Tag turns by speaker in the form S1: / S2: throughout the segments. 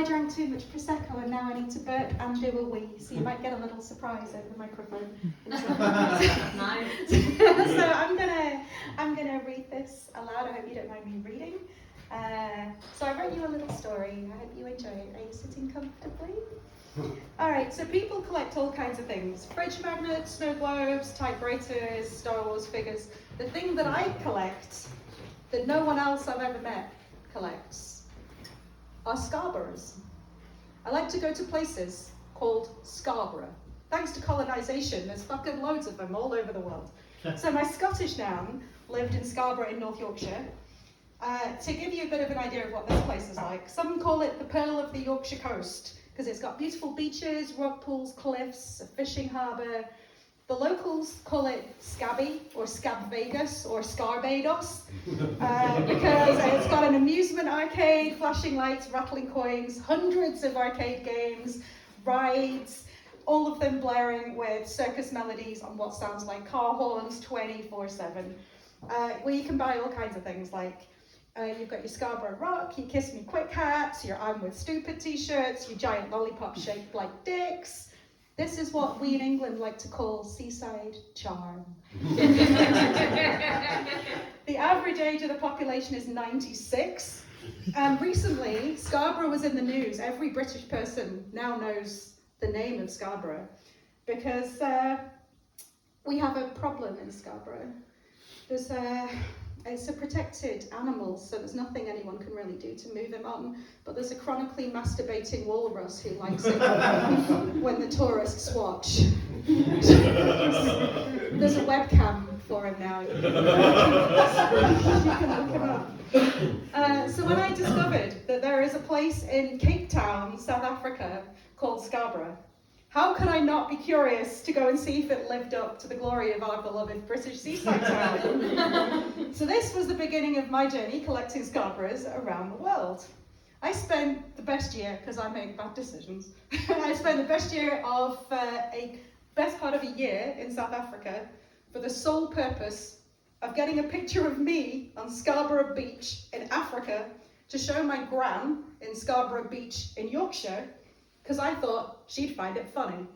S1: drank too much Prosecco and now I need to burp and do a wee, so you might get a little surprise over the microphone.
S2: Nice.
S1: So I'm gonna read this aloud. I hope you don't mind me reading. So I wrote you a little story. I hope you enjoy it. Are you sitting comfortably? Alright, so people collect all kinds of things. Fridge magnets, snow globes, typewriters, Star Wars figures. The thing that I collect, that no one else I've ever met collects, are Scarboroughs. I like to go to places called Scarborough. Thanks to colonisation, there's fucking loads of them all over the world. So my Scottish nan lived in Scarborough in North Yorkshire. To give you a bit of an idea of what this place is like, some call it the Pearl of the Yorkshire Coast, because it's got beautiful beaches, rock pools, cliffs, a fishing harbour. The locals call it Scabby, or Scab Vegas, or Scarbados, because it's got an amusement arcade, flashing lights, rattling coins, hundreds of arcade games, rides, all of them blaring with circus melodies on what sounds like car horns 24/7. Where you can buy all kinds of things like you've got your Scarborough Rock, your Kiss Me Quick hats, your I'm With Stupid t-shirts, your giant lollipop shaped like dicks. This is what we in England like to call seaside charm. The average age of the population is 96. And recently, Scarborough was in the news. Every British person now knows the name of Scarborough because we have a problem in Scarborough. It's a protected animal, so there's nothing anyone can really do to move him on. But there's a chronically masturbating walrus who likes it when the tourists watch. There's a webcam for him now. You can look him up. So when I discovered that there is a place in Cape Town, South Africa, called Scarborough, how could I not be curious to go and see if it lived up to the glory of our beloved British seaside town? So this was the beginning of my journey collecting Scarboroughs around the world. I spent the best year, because I make bad decisions, I spent the best part of a year in South Africa for the sole purpose of getting a picture of me on Scarborough Beach in Africa to show my gran in Scarborough Beach in Yorkshire, because I thought she'd find it funny.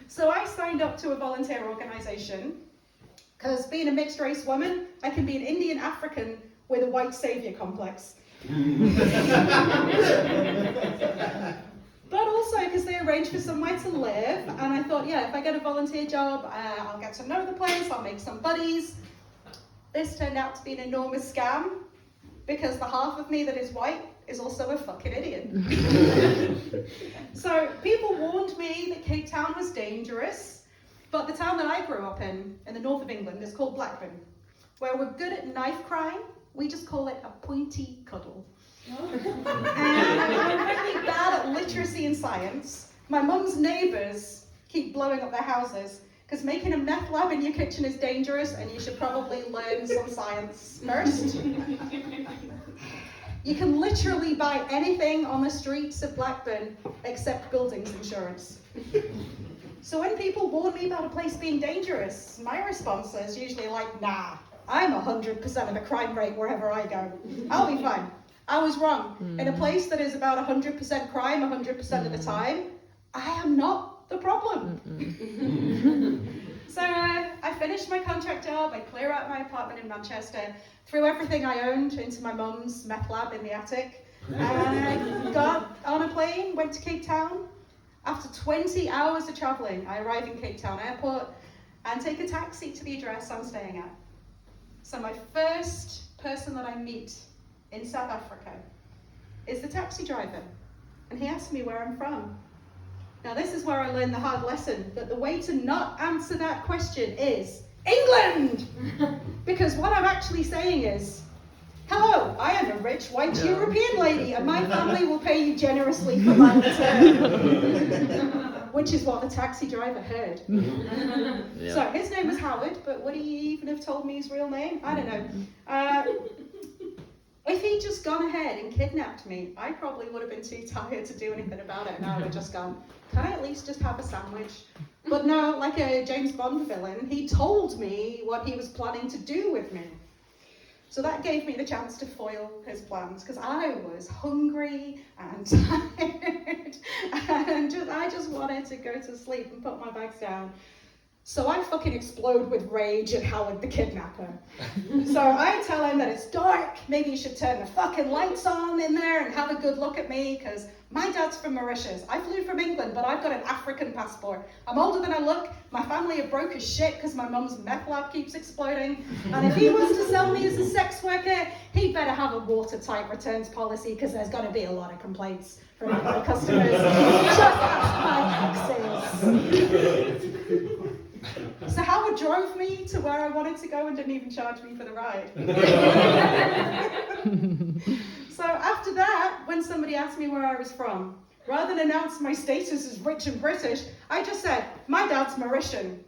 S1: So I signed up to a volunteer organisation, because being a mixed race woman, I can be an Indian African with a white saviour complex. But also because they arranged for somewhere to live, and I thought, yeah, if I get a volunteer job, I'll get to know the place, I'll make some buddies. This turned out to be an enormous scam, because the half of me that is white is also a fucking idiot. So people warned me that Cape Town was dangerous, but the town that I grew up in the north of England, is called Blackburn, where we're good at knife crime. We just call it a pointy cuddle. And I'm really bad at literacy and science. My mum's neighbours keep blowing up their houses because making a meth lab in your kitchen is dangerous, and you should probably learn some science first. You can literally buy anything on the streets of Blackburn except buildings insurance. So when people warn me about a place being dangerous, my response is usually like, nah, I'm 100% of the crime rate wherever I go. I'll be fine. I was wrong. In a place that is about 100% crime 100% of the time, I am not the problem. So I finished my contract job, I clear out my apartment in Manchester, threw everything I owned into my mum's meth lab in the attic, and I got on a plane, went to Cape Town. After 20 hours of travelling, I arrive in Cape Town airport and take a taxi to the address I'm staying at. So my first person that I meet in South Africa is the taxi driver, and he asked me where I'm from. Now this is where I learned the hard lesson that the way to not answer that question is England! Because what I'm actually saying is, hello, I am a rich white European lady and my family will pay you generously for my return. Which is what the taxi driver heard. So his name was Howard, but would he even have told me his real name? I don't know. If he'd just gone ahead and kidnapped me, I probably would have been too tired to do anything about it, and I would have just gone, can I at least just have a sandwich? But no, like a James Bond villain, he told me what he was planning to do with me. So that gave me the chance to foil his plans, because I was hungry and tired, and I just wanted to go to sleep and put my bags down. So I fucking explode with rage at Howard the kidnapper. So I tell him that it's dark, maybe you should turn the fucking lights on in there and have a good look at me, because my dad's from Mauritius. I flew from England, but I've got an African passport. I'm older than I look, my family are broke as shit because my mum's meth lab keeps exploding, and if he wants to sell me as a sex worker, he'd better have a watertight returns policy, because there's going to be a lot of complaints from my customers. Just ask my exes. So Howard drove me to where I wanted to go and didn't even charge me for the ride. So after that, when somebody asked me where I was from, rather than announce my status as rich and British, I just said, my dad's Mauritian.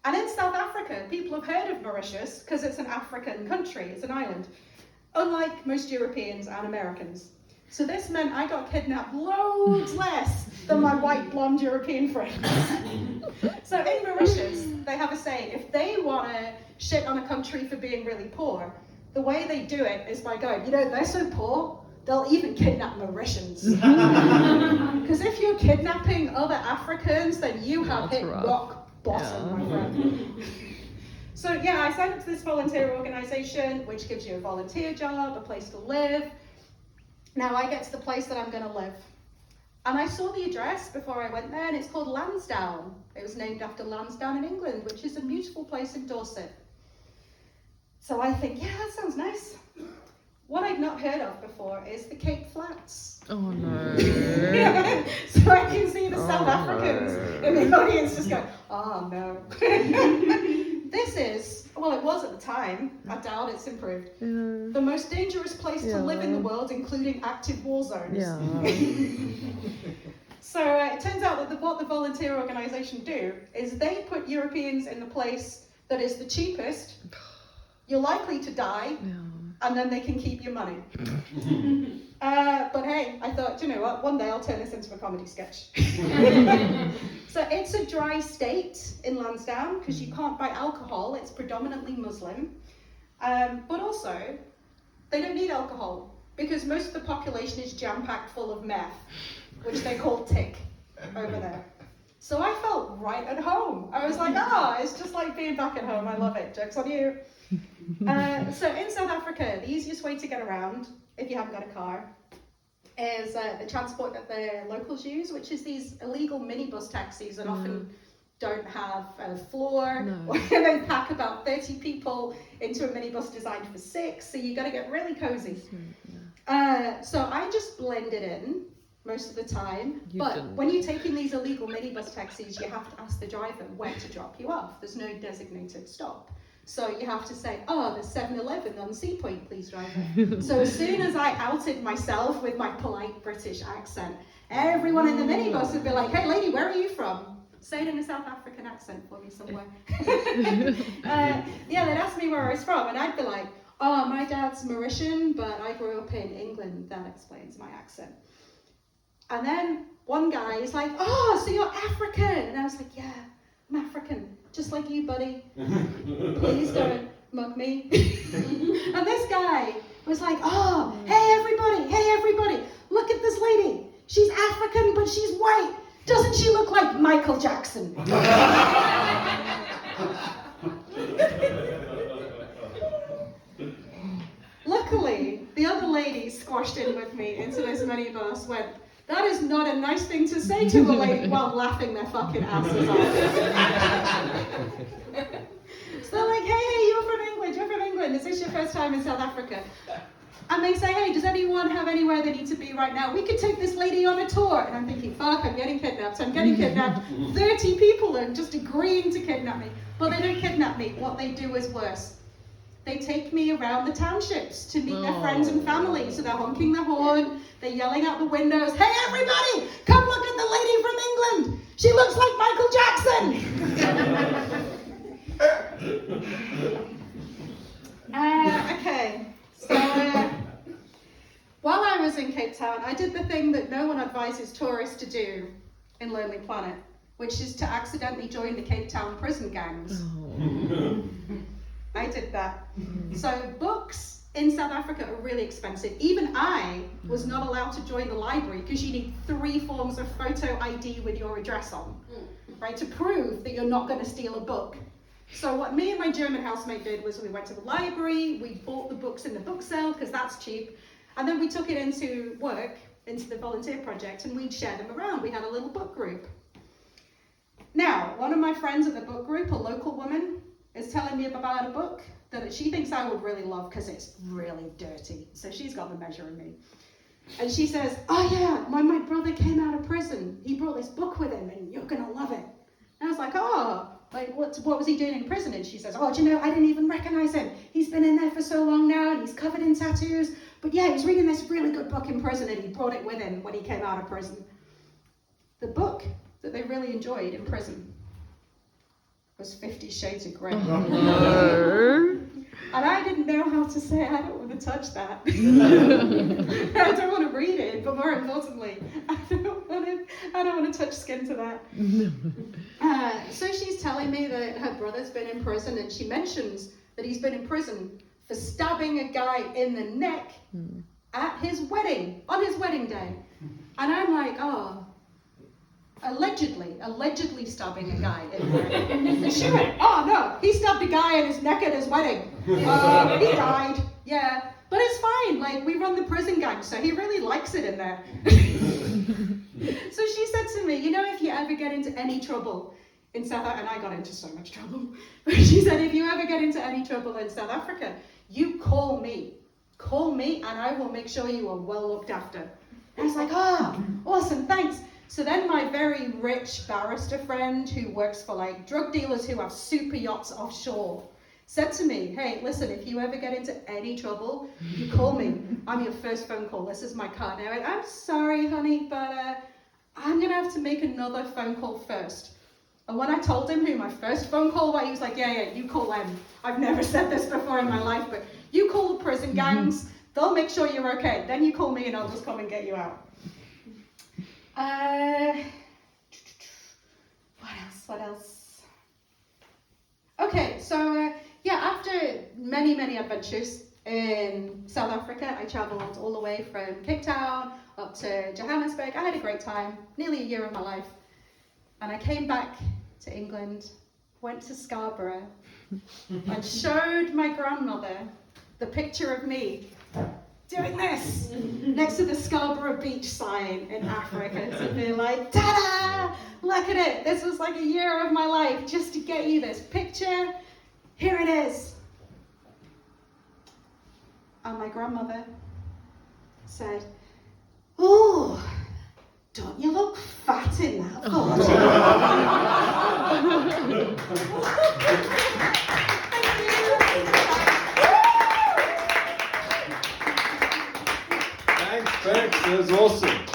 S1: And in South Africa, people have heard of Mauritius because it's an African country, it's an island, unlike most Europeans and Americans. So this meant I got kidnapped loads less than my white blonde European friends. So in Mauritius, they have a saying, if they want to shit on a country for being really poor, the way they do it is by going, you know, they're so poor, they'll even kidnap Mauritians. Because if you're kidnapping other Africans, then you have hit rock bottom, my friend. So yeah, I signed up to this volunteer organization, which gives you a volunteer job, a place to live. Now I get to the place that I'm going to live. And I saw the address before I went there, and it's called Lansdowne. It was named after Lansdowne in England, which is a beautiful place in Dorset. So I think, yeah, that sounds nice. What I'd not heard of before is the Cape Flats.
S3: Oh no.
S1: So I can see the South Africans in the audience just going, oh no. This is, well, it was at the time, I doubt it's improved, the most dangerous place to live in the world, including active war zones. So it turns out that what the volunteer organisation do is they put Europeans in the place that is the cheapest, you're likely to die, and then they can keep your money. But hey, I thought, you know what, one day I'll turn this into a comedy sketch. So it's a dry state in Lansdowne, because you can't buy alcohol, it's predominantly Muslim. But also, they don't need alcohol, because most of the population is jam-packed full of meth, which they call tick over there. So I felt right at home. I was like, it's just like being back at home, I love it, joke's on you. So in South Africa, the easiest way to get around, if you haven't got a car, is the transport that the locals use, which is these illegal minibus taxis that often don't have a floor, or they pack about 30 people into a minibus designed for 6, so you got to get really cozy. So I just blended in most of the time, when you're taking these illegal minibus taxis, you have to ask the driver where to drop you off. There's no designated stop. So you have to say, there's 7-Eleven on Sea Point, please, driver. So as soon as I outed myself with my polite British accent, everyone in the minibus would be like, hey lady, where are you from? Say it in a South African accent for me somewhere. They'd ask me where I was from, and I'd be like, my dad's Mauritian, but I grew up in England. That explains my accent. And then one guy is like, so you're African. And I was like, yeah, I'm African. Just like you, buddy. Please don't mug me. And this guy was like, hey everybody, look at this lady. She's African, but she's white. Doesn't she look like Michael Jackson? Luckily, the other lady squashed in with me into this minibus went, that is not a nice thing to say to a lady while laughing their fucking asses off. So they're like, hey, you're from England. Is this your first time in South Africa? And they say, hey, does anyone have anywhere they need to be right now? We could take this lady on a tour. And I'm thinking, fuck, I'm getting kidnapped. 30 people are just agreeing to kidnap me. But they don't kidnap me. What they do is worse. They take me around the townships to meet their friends and family. So they're honking the horn, they're yelling out the windows, hey everybody, come look at the lady from England. She looks like Michael Jackson. Okay, so while I was in Cape Town, I did the thing that no one advises tourists to do in Lonely Planet, which is to accidentally join the Cape Town prison gangs. I did that. So books in South Africa are really expensive. Even I was not allowed to join the library because you need 3 forms of photo ID with your address on, right, to prove that you're not going to steal a book. So what me and my German housemate did was we went to the library, we bought the books in the book sale because that's cheap, and then we took it into work, into the volunteer project, and we'd share them around. We had a little book group. Now, one of my friends at the book group, a local woman, is telling me about a book that she thinks I would really love because it's really dirty. So she's got the measure of me. And she says, oh yeah, when my brother came out of prison, he brought this book with him and you're gonna love it. And I was like, oh, like what was he doing in prison? And she says, oh, do you know, I didn't even recognize him. He's been in there for so long now and he's covered in tattoos. But yeah, he was reading this really good book in prison and he brought it with him when he came out of prison. The book that they really enjoyed in prison was 50 Shades of Grey. And I didn't know how to say, I don't want to touch that. I don't want to read it, but more importantly, I don't want to touch skin to that. So she's telling me that her brother's been in prison, and she mentions that he's been in prison for stabbing a guy in the neck at his wedding, on his wedding day. And I'm like, oh, allegedly stabbing a guy in the neck. And she went, oh no, he stabbed a guy in his neck at his wedding. He died, yeah. But it's fine, like we run the prison gang, so he really likes it in there. So she said to me, you know, if you ever get into any trouble in South Africa, and I got into so much trouble, but she said, if you ever get into any trouble in South Africa, you call me and I will make sure you are well looked after. And I was like, oh, awesome, thanks. So then my very rich barrister friend who works for like drug dealers who have super yachts offshore said to me, hey, listen, if you ever get into any trouble, you call me. I'm your first phone call. This is my card. And I went, I'm sorry, honey, but I'm going to have to make another phone call first. And when I told him who my first phone call was, he was like, yeah, you call them. I've never said this before in my life, but you call the prison gangs. They'll make sure you're okay. Then you call me and I'll just come and get you out. What else? Okay, so yeah, after many adventures in South Africa, I traveled all the way from Cape Town up to Johannesburg. I had a great time, nearly a year of my life. And I came back to England, went to Scarborough, and showed my grandmother the picture of me doing this next to the Scarborough Beach sign in Africa to be like, ta-da! Look at it. This was like a year of my life just to get you this picture. Here it is. And my grandmother said, oh, don't you look fat in that photo?
S3: Thanks, that was awesome.